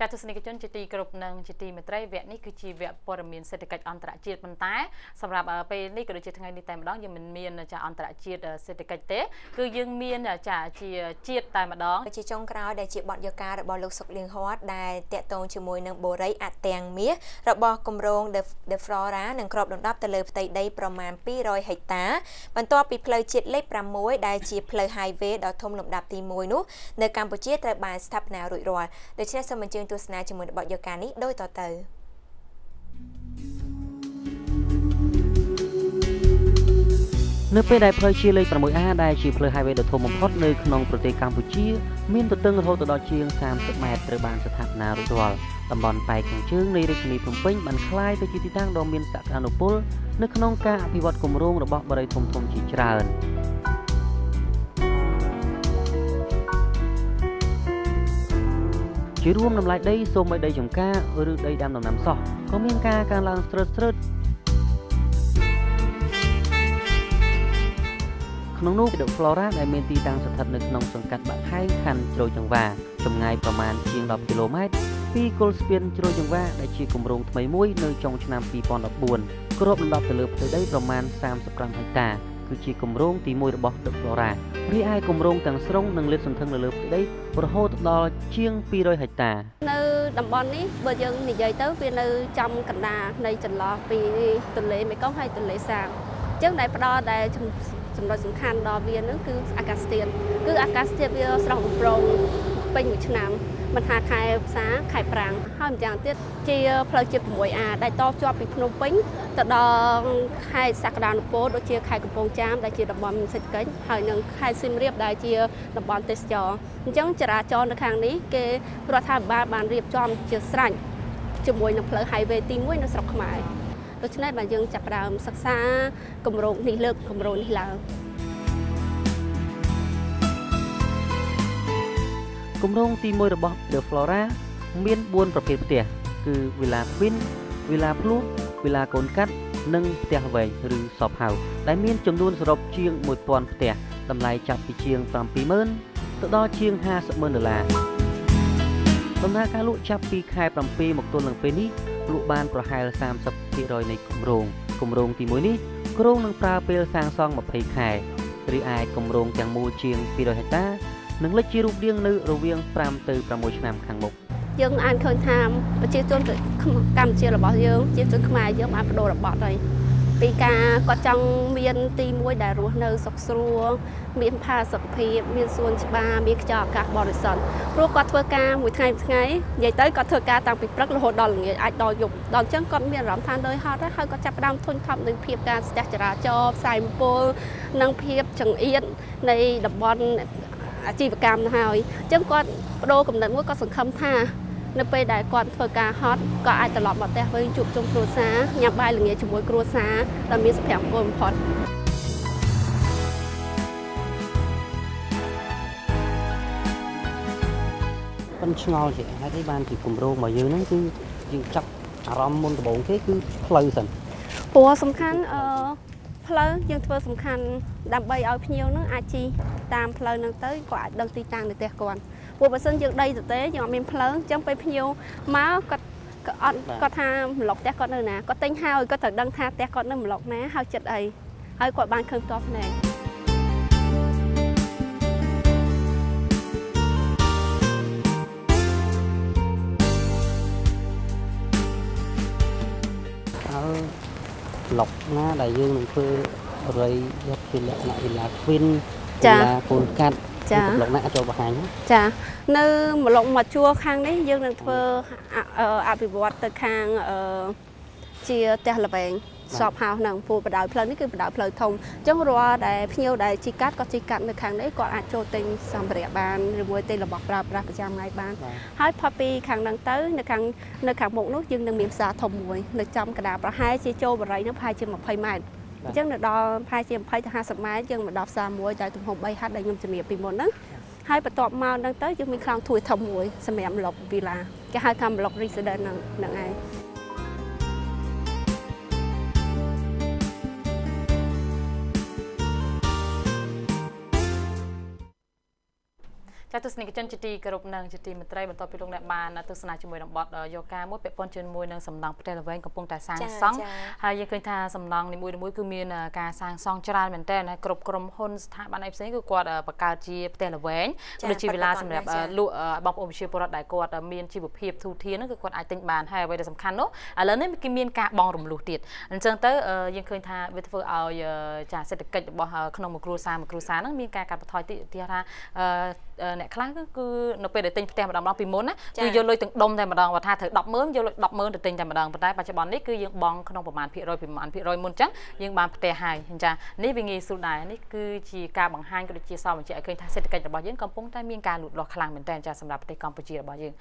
ចាទស្សនិកជនជាទីគោរពនិងជាទីមេត្រីវគ្គនេះគឺជាវគ្គព័ត៌មានសេដ្ឋកិច្ចអន្តរជាតិប៉ុន្តែសម្រាប់ពេលនេះក៏ដូចជាថ្ងៃនេះតែម្ដងយើងមិនមានចាអន្តរជាតិសេដ្ឋកិច្ចទេគឺយើងមានចាជាជាតិតែម្ដងជាចុងក្រោយដែលជាបទយកការរបស់លោកសុកលៀងហួតដែលតាក់ទងជាមួយនឹងបូរីអទាំងមាសរបស់គម្រោង The Flora នឹងគ្របដណ្ដប់ទៅលើផ្ទៃដីប្រមាណ200ហិកតាបន្ទាប់ពីផ្លូវជាតិលេខ6ដែលជាផ្លូវ highway ដ៏ធំលំដាប់ទី1នោះនៅកម្ពុជាត្រូវបានស្ថាបនារួចរាល់ដូច្នេះសូមអញ្ជើញទស្សនាជាមួយបទយកការនេះដូចតទៅនៅពេលដែលផ្លូវជាតិលេខ 6A ដែលជាផ្លូវ highway ដ៏ធំបំផុតនៅក្នុងប្រទេសកម្ពុជាមានទទឹងរហូតដល់ជាង30ម៉ែត្រត្រូវបានស្ថាបនារួចរាល់តំបន់ប៉ែកខាងជើងនៃរាជធានីភ្នំពេញបានក្លាយទៅជាទីតាំងដ៏មានសក្តានុពលនៅក្នុងការអភិវឌ្ឍគម្រោងរបស់បរិយាធំៗជាច្រើនជារួមតម្លៃដីសូម្បីដីចម្ការឬដីដាំដំណាំសោះក៏មានការកើនឡើងស្រើតក្នុងនោះ The Flora ដែលមានទីតាំងស្ថិតនៅក្នុងសង្កាត់បាក់ខែងខណ្ឌជ្រោយចង្វាចម្ងាយប្រមាណជាង10គីឡូម៉ែត្រពីគល់ស្ពានជ្រោយចង្វាដែលជាគម្រោងថ្មីមួយនៅចុងឆ្នាំ2014គ្របដណ្ដប់ទៅលើផ្ទៃដីប្រមាណ35ហិកតាគឺជាគម្រោងទី1របស់ The Flora រីឯគម្រោងទាំងស្រុងនឹងលាតសន្ធឹងនៅលើផ្ទៃដីរហូតដល់ជាង200ហិកតានៅតំបន់នេះបើយើងនិយាយទៅវានៅចំកណ្ដាលនៃចន្លោះពីទន្លេមេគង្គហើយទន្លេសាបអញ្ចឹងដែលផ្ដល់ដែលចំណុចសំខាន់ដល់វានឹងគឺអាកាសធាតុវាស្រស់បំព្រងពេញមួយឆ្នាំមិនថាខែផ្សាខែប្រាំងហើយម្យ៉ាងទៀតជាផ្លូវជាតិ 6A ដែលតភ្ជាប់ពីភ្នំពេញទៅដល់ខេត្តសក្តានុពលដូចជាខេត្តកំពង់ចាមដែលជាតំបន់សេដ្ឋកិច្ចហើយនិងខេត្តសៀមរាបដែលជាតំបន់ទេសចរណ៍អញ្ចឹងចរាចរណ៍នៅខាងនេះគេរដ្ឋាភិបាលបានរៀបចំជាស្រេចជាមួយនឹងផ្លូវ highway ទី1នៅស្រុកខ្មែរដូច្នេះបាទយើងចាប់ផ្ដើមសិក្សាគម្រោងនេះឡើងគម្រោងទី1របស់ The Flora មាន4ប្រភេទផ្ទះគឺ Villa Queen, Villa Plus, Villa កូនកាត់និងផ្ទះវែងឬ Shop House ដែលមានចំនួនសរុបជាង1000ផ្ទះតម្លៃចាប់ពីជាង70000ទៅដល់ជាង500,000ដុល្លារដំណើរការលក់ចាប់ពីខែ7មកទល់នឹងពេលនេះលក់បានប្រហែល 30% នៃគម្រោងទី1នេះគ្រោងនឹងប្រើពេលសាងសង់20ខែរីឯគម្រោងទាំងមូលជាង200ហិកតានឹងលេចជារូបរាងនៅរវាង5ទៅ6ឆ្នាំខាងមុខយើងអាចឃើញថាប្រជាជនកម្ពុជារបស់យើងជាជនខ្មែរយើងបានបដូររបត់ហើយពីការគាត់ចង់មានទី1ដែលរស់នៅសុខស្រួលមានផាសុកភាពមានសួនច្បារមានខ្យល់អាកាសបរិសុទ្ធព្រោះគាត់ធ្វើការមួយថ្ងៃនិយាយទៅគាត់ធ្វើការតាំងពីព្រឹករហូតដល់ល្ងាចអាចដល់យប់ដល់អញ្ចឹងគាត់មានអារម្មណ៍ថាដូចហត់ហើយគាត់ចាប់ផ្ដើមធុញថប់នឹងភាពការស្ទះចរាចរណ៍ផ្សែងពុលនិងភាពចង្អៀតនៃតំបន់អាជីវកម្មទៅហើយអញ្ចឹងគាត់បដូរកំណត់មួយគាត់សង្ឃឹមថានៅពេលដែលគាត់ធ្វើការហត់ក៏អាចត្រឡប់មកផ្ទះវិញជួបជុំគ្រួសារញ៉ាំបាយល្ងាចជាមួយគ្រួសារដែលមានសុភមង្គលបំផុតប៉ុនឆ្ងល់ជាហេតុអីបានជាគម្រោងរបស់យើងហ្នឹងគឺយើងចាប់អារម្មណ៍មុនដំបូងគេគឺផ្លូវសិនព្រោះសំខាន់ផ្លូវយើងធ្វើសំខាន់ដើម្បីឲ្យភ្ញៀវនឹងអាចជិះតាមផ្លូវហ្នឹងទៅក៏អាចដឹងទីតាំងនៅផ្ទះគាត់ព្រោះបើសិនយើងដីទៅទេយើងអត់មានផ្លូវអញ្ចឹងពេលភ្ញៀវមកគាត់ថាម្លុកផ្ទះគាត់នៅណាគាត់ទិញហើយគាត់ត្រូវដឹងថាផ្ទះគាត់នៅម្លុកណាហើយចិត្តអីហើយគាត់បានឃើញតបភ្នែកប្លុកណាដែលយើងនឹងធ្វើរៃយកជាលក្ខណៈ Villa Queen Villa កូនកាត់ប្លុកណាចូលបង្ហាញចានៅម្លុកមកជួរខាងនេះយើងនឹងធ្វើអភិវឌ្ឍទៅខាងជាផ្ទះល្វែងShop House ហ្នឹងពូបដៅផ្លូវនេះគឺបដៅផ្លូវធំអញ្ចឹងរាល់ដែលភ្ញៀវដែលជីកាត់ក៏ជីកាត់នៅខាងនេះគាត់អាចចូលទិញសម្ភារៈបានឬមួយទិញរបស់ប្រើប្រាស់ប្រចាំថ្ងៃបានហើយផុតពីខាងហ្នឹងទៅនៅខាងមុខនោះយើងនឹងមានផ្សារធំមួយនៅចំកណ្ដាលប្រហែលជាចូលបរិយនោះប្រហែលជា20ម៉ែត្រអញ្ចឹងនៅដល់ប្រហែលជា20ទៅ50ម៉ែត្រយើងមកដល់ផ្សារមួយដែលទំហំ3ហត្ថដែលខ្ញុំជំរាបពីមុនហ្នឹងហើយបន្ទាប់មកហ្នឹងទៅយើងមានខ្លោងធួយធំមួយសម្រាប់ម្លុក Villa គេហៅថាម្លុក Residence ហ្នឹងឯងចា ទស្សនិកជនជាទីគោរពនិងជាទីមេត្រីបន្តពីលោកអ្នកបានទស្សនាជាមួយនឹងបទយកការមួយពាក់ព័ន្ធជាមួយនឹងសំណង់ផ្ទះល្វែងកំពុងតែសាងសង់ហើយយើងឃើញថាសំណង់នីមួយៗគឺមានការសាងសង់ច្រើនមែនទែនណាគ្រប់ក្រុមហ៊ុនស្ថាប័នផ្សេងគឺគាត់បង្កើតជាផ្ទះល្វែងដូចជាវិឡាសម្រាប់លក់បងប្អូនប្រជាពលរដ្ឋដែលគាត់មានជីវភាពធូរធានហ្នឹងគឺគាត់អាចទិញបានហើយអ្វីដែលសំខាន់នោះឥឡូវនេះគឺមានការបងរំលោះទៀតអញ្ចឹងទៅយើងឃើញថាវាធ្វើឲ្យចាសេដ្ឋកិច្ចរបស់ក្នុងមួយគ្រួសារហ្នឹងមានការកាត់បន្ថយទីថាអ្នកខ្លះគឺនៅពេលដែលទិញផ្ទះម្ដងពីមុនណាគឺយកលុយទាំងដុំតែម្ដងបើថាត្រូវ 100000 យកលុយ 100000ទៅទិញតែម្ដងប៉ុន្តែបច្ចុប្បន្ននេះគឺយើងបង់ក្នុងប្រមាណភាគរយមុនអញ្ចឹងយើងបានផ្ទះហើយចានេះវាងាយស្រួលដែរនេះគឺជាការបង្ហាញក៏ដូចជាសបញ្ជាក់ឲ្យឃើញថាសេដ្ឋកិច្ចរបស់យើងកំពុងតែមានការលូតលាស់ខ្លាំងមែនទែនចាសម្រាប់ប្រទេសកម្ពុជារបស់យើង